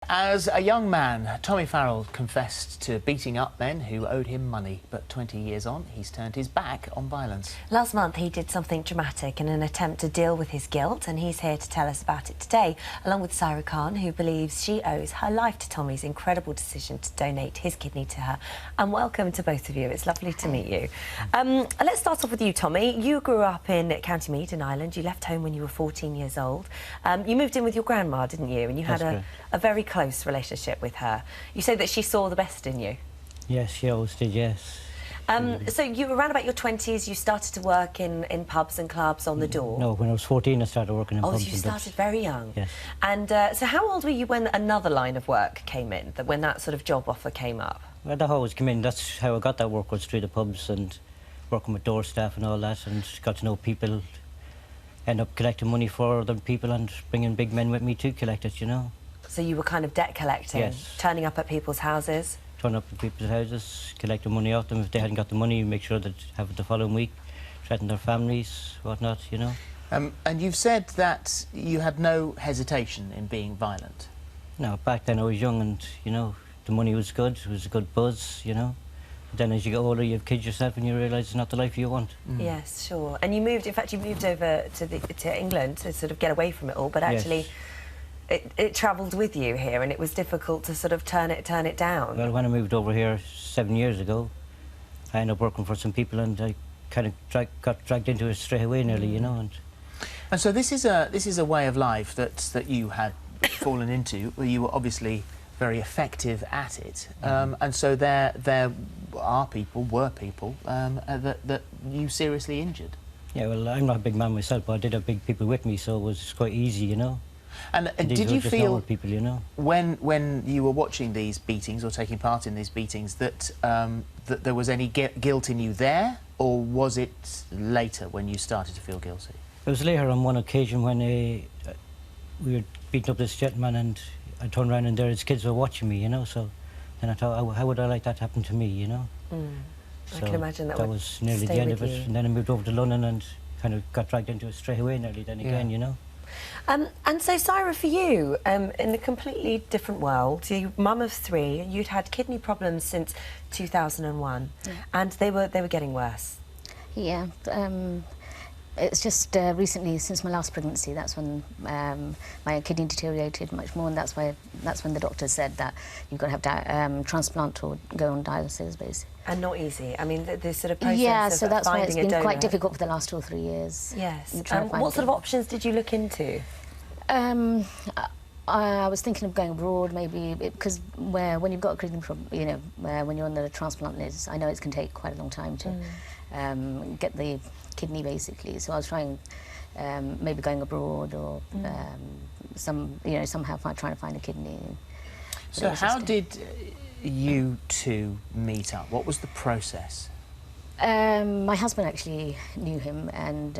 As a young man, Tommy Farrel confessed to beating up men who owed him money, but 20 years on, he's turned his back on violence. Last month, he did something dramatic in an attempt to deal with his guilt, and he's here to tell us about it today, along with Syra Khan, who believes she owes her life to Tommy's incredible decision to donate his kidney to her. And welcome to both of you. It's lovely to meet you. Let's start off with you, Tommy. You grew up in County Meath in Ireland. You left home when you were 14 years old. You moved in with your grandma, didn't you? And you had a very close relationship with her. You say that she saw the best in you. Yes, she always did, yes. So you were around about your 20s, you started to work in pubs and clubs on the door? No, when I was 14 I started working in pubs. Oh, so you started very young? Yes. And so how old were you when another line of work came in, when that sort of job offer came up? Well, that always came in. That's how I got that work, was through the pubs and working with door staff and all that, and got to know people, end up collecting money for other people and bringing big men with me to collect it, you know. So you were kind of debt collecting? Yes. Turning up at people's houses? Turn up at people's houses, collecting money off them. If they hadn't got the money, make sure that have it the following week, threaten their families, whatnot, you know. And you've said that you had no hesitation in being violent. No, back then I was young and, you know, the money was good, it was a good buzz, you know. But then as you get older, you have kids yourself and you realise it's not the life you want. Yes, sure. And you moved, in fact, you moved over to England to sort of get away from it all, but actually... Yes. It travelled with you here, and it was difficult to sort of turn it down. Well, when I moved over here 7 years ago, I ended up working for some people, and I kind of got dragged into it straight away, nearly, you know. And so this is a way of life that you had fallen into, where you were obviously very effective at it, and so there were people that you seriously injured. Yeah, well, I'm not a big man myself, but I did have big people with me, so it was quite easy, you know. And did you just feel, normal people, you know, when you were watching these beatings or taking part in these beatings, that that there was any guilt in you there, or was it later when you started to feel guilty? It was later on one occasion when we were beating up this gentleman, and I turned around and there his kids were watching me, you know. So then I thought, how would I like that to happen to me, you know? I can imagine that was nearly the end of it. And then I moved over to London and kind of got dragged into it straight away, nearly then again, you know. And so, Syra, for you, in a completely different world, you're mum of 3, you'd had kidney problems since 2001, and they were getting worse. Yeah, it's just recently, since my last pregnancy, that's when my kidney deteriorated much more, and that's when the doctor said that you've got to have transplant or go on dialysis, basically. And not easy. I mean, the sort of process yeah, of so that's why it's been quite difficult for the last 2 or 3 years. Yes. What sort of options did you look into? I was thinking of going abroad, maybe, because when you've got a kidney problem, you know, when you're on the transplant list, I know it can take quite a long time to get the kidney, basically. So I was trying, maybe going abroad or somehow trying to find a kidney. So how did you two meet up? What was the process? My husband actually knew him, and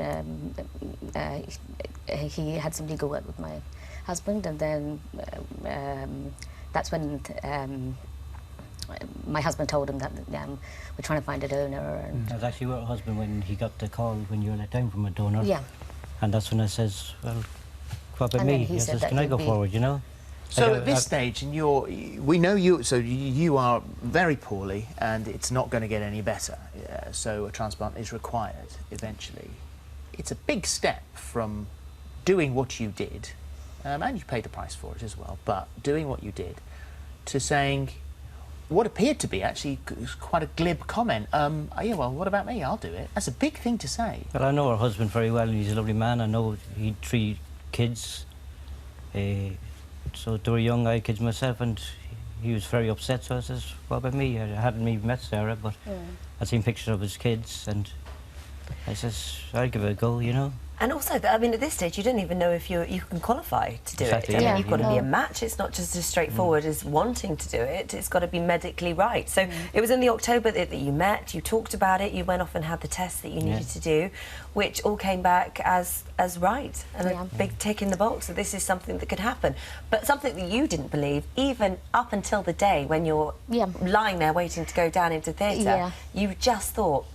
he had some legal work with my husband, and then that's when my husband told him that we're trying to find a donor. And I was actually with my husband when he got the call when you were let down from a donor. Yeah. And that's when I says, well, what about and me? He said, can I go forward, you know? So at this stage, and we know you, so you are very poorly, and it's not going to get any better. So a transplant is required eventually. It's a big step from doing what you did, and you paid the price for it as well. But doing what you did, to saying what appeared to be actually quite a glib comment. Yeah, well, what about me? I'll do it. That's a big thing to say. Well, I know her husband very well, and he's a lovely man. I know he had 3 kids. So they were young, I had kids myself, and he was very upset. So I says, what about me? I hadn't even met Sarah, but I'd seen pictures of his kids, and I says, I'll give it a go, you know. And also, I mean, at this stage, you don't even know if you can qualify to do Exactly, it. I mean, yeah. you've got to be a match. It's not just as straightforward as wanting to do it. It's got to be medically right. So it was in the October that you met, you talked about it, you went off and had the tests that you needed to do, which all came back as right, and a big tick in the box. So this is something that could happen. But something that you didn't believe, even up until the day when you're lying there waiting to go down into theatre, you just thought,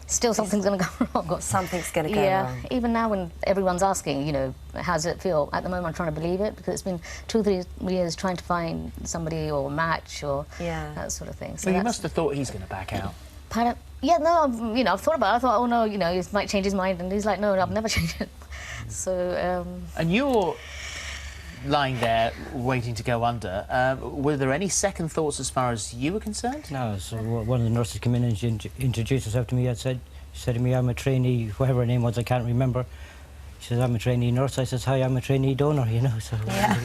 still something's going to go wrong. Something's going to go Yeah, wrong. even now when everyone's asking, you know, how does it feel? At the moment I'm trying to believe it because it's been 2 or 3 years trying to find somebody or match or that sort of thing. So Well, you must have thought he's going to back out. Pardon? Yeah, no, you know, I've thought about it. I thought, oh no, you know, he might change his mind, and he's like, no, I've never changed it. So. And you're lying there waiting to go under. Were there any second thoughts as far as you were concerned? No, so one of the nurses came in and she introduced herself to me. She said to me, I'm a trainee, whatever her name was, I can't remember. She says, I'm a trainee nurse. I says, hi, I'm a trainee donor, you know, so,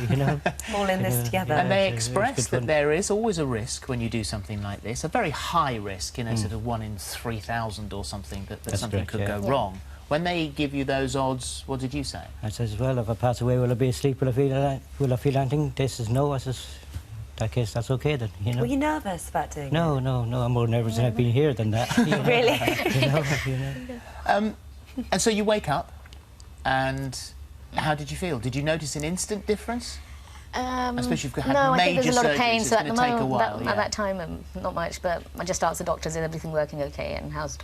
you know. All in this together. And they it's expressed good that fun. there is always a risk when you do something like this, a very high risk, you know, sort of 1 in 3,000 or something, that That's something correct, could yeah. go wrong. When they give you those odds, what did you say? I says, well, if I pass away, will I be asleep? Will I feel anything? They says, no. I says, in that case, that's okay then, you know. Were you nervous about doing it? No, I'm more nervous than I've been here than that. You know? Really? You know. And so you wake up, and how did you feel? Did you notice an instant difference? I suppose you've had no, I think major there's a lot of surgeries, pain, it's so at going the to take a moment, while. at that time, not much, but I just asked the doctors, is everything working okay, and how's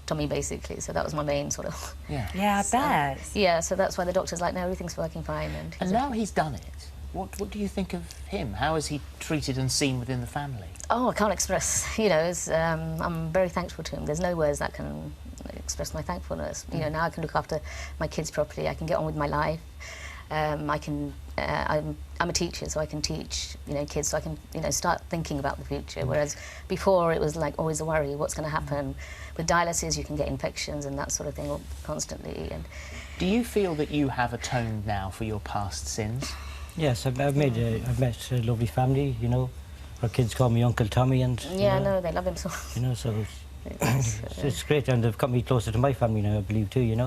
Tommy, basically, so that was my main sort of... Yeah. Yeah, I bet. Yeah, so that's why the doctor's like, no, everything's working fine. And now he's done it, what do you think of him? How is he treated and seen within the family? Oh, I can't express, you know, I'm very thankful to him. There's no words that can express my thankfulness. You know, now I can look after my kids properly, I can get on with my life. I'm a teacher, so I can teach, you know, kids, so I can, you know, start thinking about the future. Whereas before it was like always a worry, what's going to happen? With dialysis, you can get infections and that sort of thing constantly. And Do you feel that you have atoned now for your past sins? Yes, I've met a lovely family, you know. Our kids call me Uncle Tommy, and yeah, you know, no, they love him so. you know, so it's great, and they've got me closer to my family now, I believe too, you know.